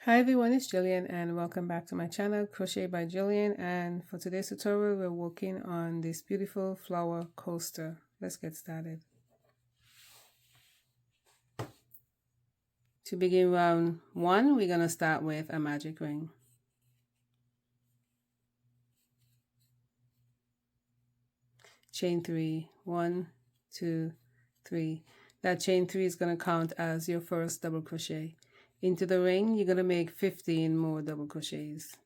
Hi everyone, it's Gillian and welcome back to my channel Crochet by Gillian, and for today's tutorial we're working on this beautiful flower coaster. Let's get started. To begin round 1, we're going to start with a magic ring. Chain 3, 1, 2, 3. That chain 3 is going to count as your first double crochet. Into the ring you're going to make 15 more double crochets.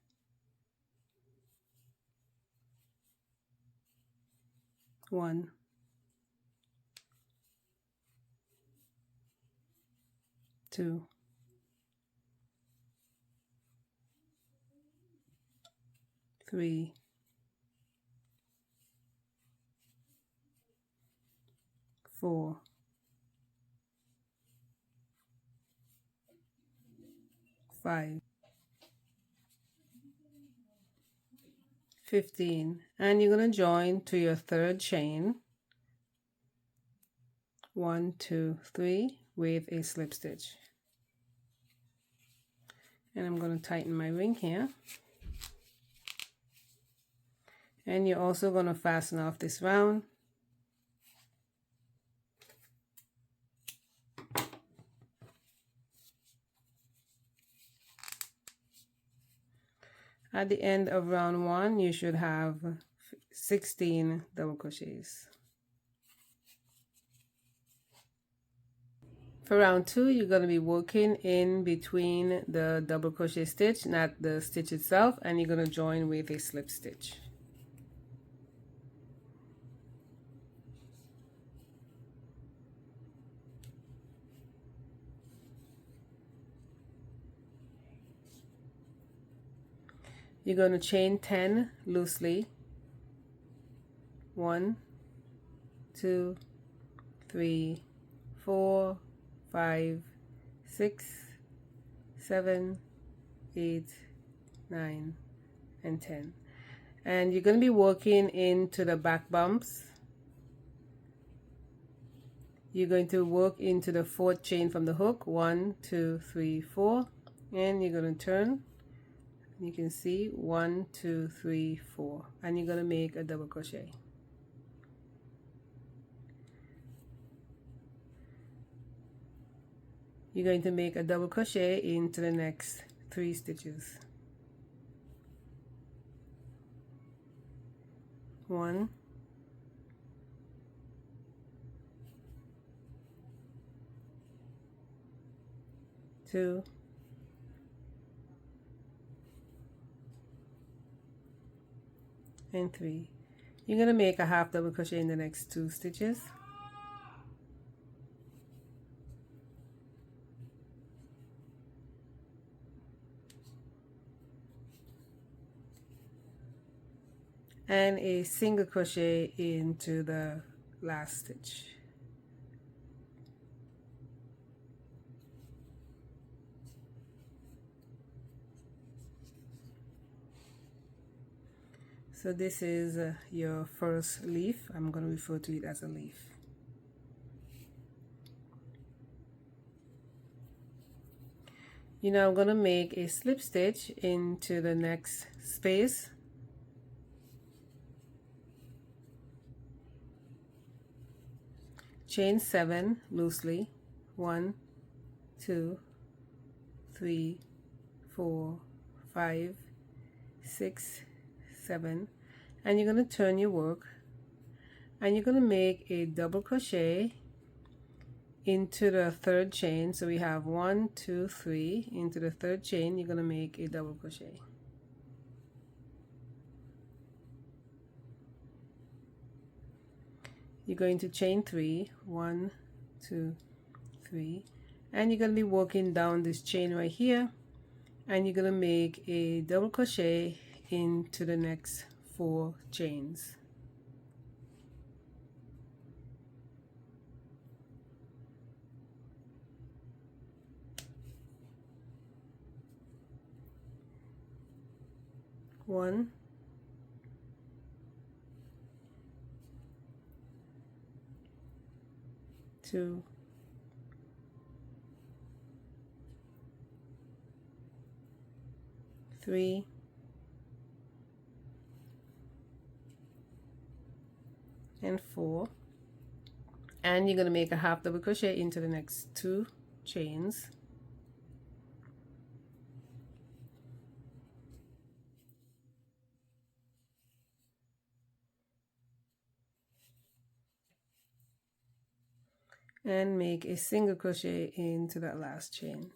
1, 2, 3, 4, 5, 15, and you're going to join to your third chain 1, 2, 3 with a slip stitch. And I'm going to tighten my ring here, and you're also going to fasten off this round. At the end of round 1 you should have 16 double crochets. For round 2 you're going to be working in between the double crochet stitch, not the stitch itself, and you're going to join with a slip stitch. You're going to chain 10 loosely. 1, 2, 3, 4, 5, 6, 7, 8, 9, and 10. And you're going to be working into the back bumps. You're going to work into the 4th chain from the hook. 1, 2, 3, 4, and you're going to turn. You can see 1, 2, 3, 4, and you're going to make a double crochet. You're going to make a double crochet into the next 3 stitches. 1, 2, and 3. You're going to make a half double crochet in the next 2 stitches. And a single crochet into the last stitch. So this is your first leaf. I'm going to refer to it as a leaf. You're now going to make a slip stitch into the next space. Chain 7 loosely. 1, 2, 3, 4, 5, 6, 7, and you're going to turn your work, and you're going to make a double crochet into the 3rd chain. So we have 1, 2, 3 into the 3rd chain. You're going to make a double crochet. You're going to chain 3, 1, 2, 3, and you're going to be working down this chain right here, and you're going to make a double crochet into the next 4 chains. One, 2, 3, and 4, and you're going to make a half double crochet into the next 2 chains. And make a single crochet into that last chain.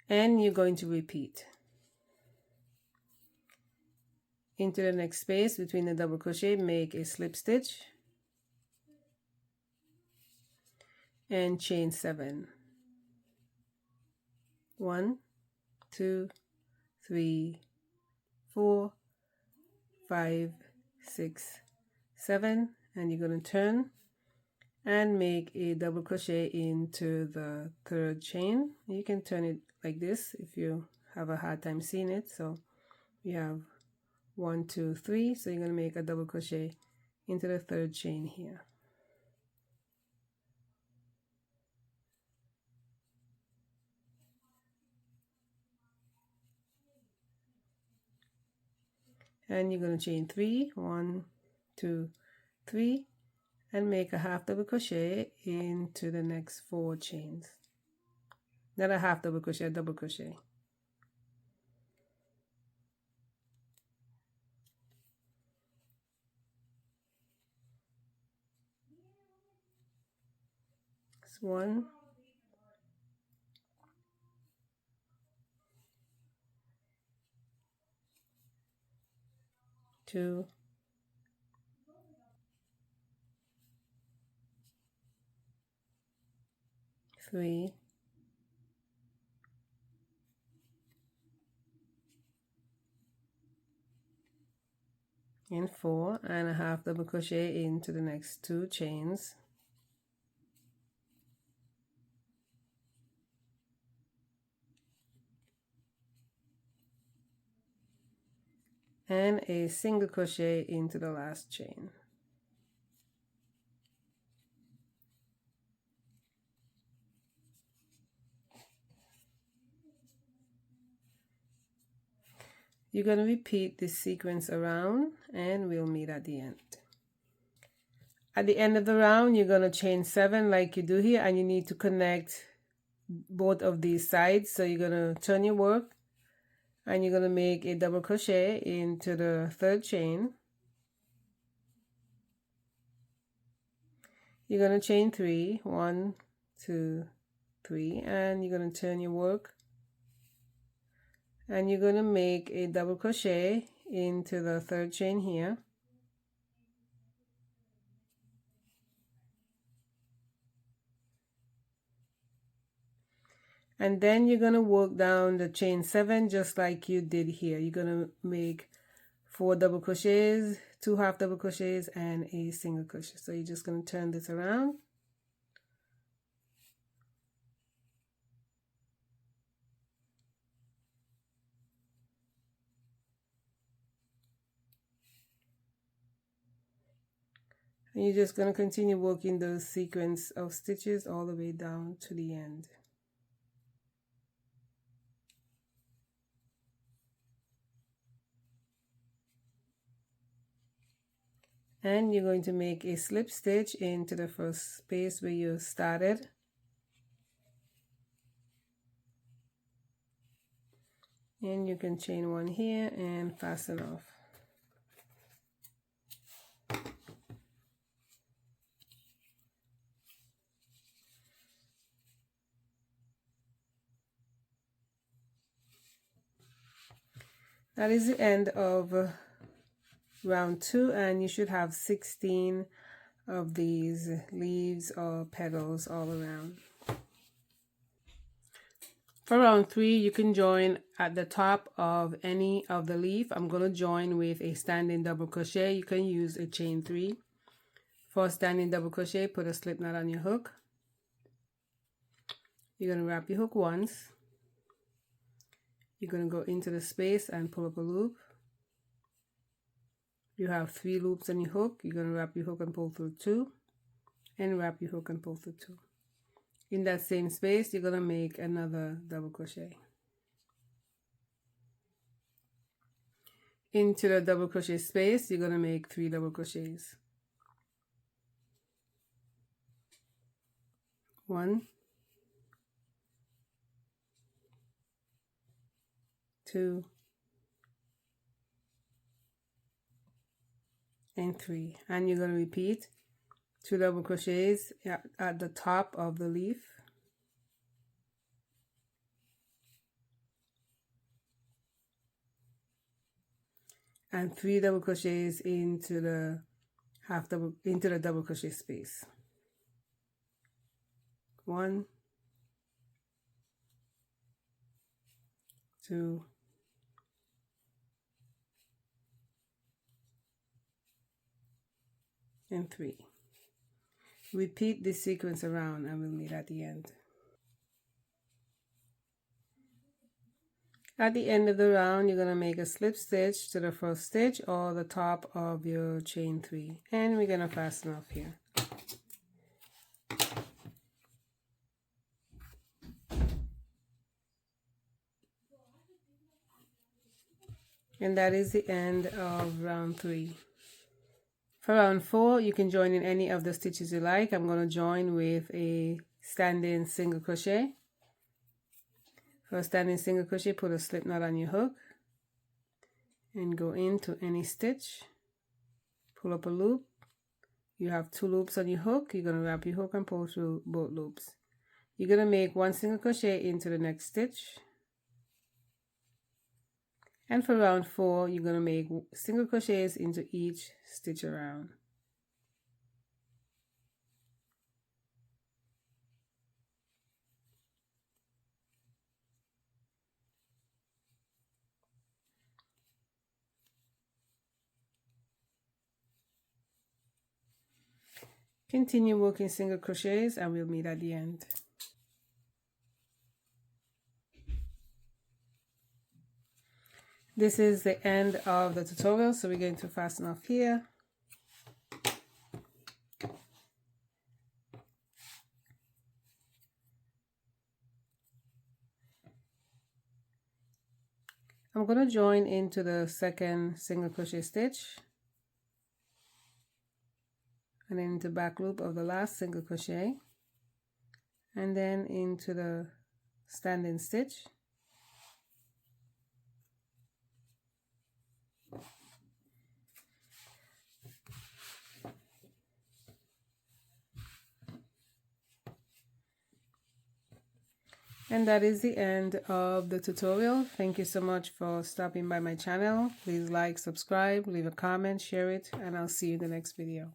And you're going to repeat. Into the next space between the double crochet, make a slip stitch and chain 7. 1, 2, 3, 4, 5, 6, 7, and you're going to turn and make a double crochet into the 3rd chain. You can turn it like this if you have a hard time seeing it. So we have 1, 2, 3, so you're going to make a double crochet into the 3rd chain here. And you're going to chain 3, 1, 2, 3, and make a half double crochet into the next 4 chains. Not a half double crochet, a double crochet. It's 1, 2, 3, and 4, and a half double crochet into the next 2 chains. And a single crochet into the last chain. You're going to repeat this sequence around, and we'll meet at the end. At the end of the round, you're going to chain 7 like you do here, and you need to connect both of these sides. So you're going to turn your work, and you're going to make a double crochet into the 3rd chain. You're going to chain 3, 1, 2, 3, and you're going to turn your work, and you're going to make a double crochet into the 3rd chain here. And then you're going to work down the chain 7 just like you did here. You're going to make 4 double crochets, 2 half double crochets, and a single crochet. So you're just going to turn this around. And you're just going to continue working those sequence of stitches all the way down to the end. And you're going to make a slip stitch into the first space where you started. And you can chain 1 here and fasten off. That is the end of round 2, and you should have 16 of these leaves or petals all around. For round 3, you can join at the top of any of the leaf. I'm going to join with a standing double crochet. You can use a chain 3. For standing double crochet, put a slip knot on your hook. You're going to wrap your hook once. You're going to go into the space and pull up a loop. You have 3 loops on your hook. You're going to wrap your hook and pull through 2, and wrap your hook and pull through 2. In that same space, you're going to make another double crochet. Into the double crochet space, you're going to make 3 double crochets. 1, 2, and 3. And you're going to repeat 2 double crochets at the top of the leaf. And 3 double crochets into the double crochet space. 1, 2, and 3. Repeat this sequence around and we'll meet at the end. At the end of the round, you're going to make a slip stitch to the first stitch or the top of your chain 3, and we're going to fasten off here. And that is the end of round 3. For round 4, you can join in any of the stitches you like. I'm going to join with a standing single crochet. For a standing single crochet, put a slip knot on your hook and go into any stitch. Pull up a loop. You have 2 loops on your hook. You're going to wrap your hook and pull through both loops. You're going to make 1 single crochet into the next stitch. And for round 4, you're going to make single crochets into each stitch around. Continue working single crochets and we'll meet at the end. This is the end of the tutorial, so we're going to fasten off here. I'm going to join into the second single crochet stitch and then into back loop of the last single crochet and then into the standing stitch. And that is the end of the tutorial. Thank you so much for stopping by my channel. Please like, subscribe, leave a comment, share it, and I'll see you in the next video.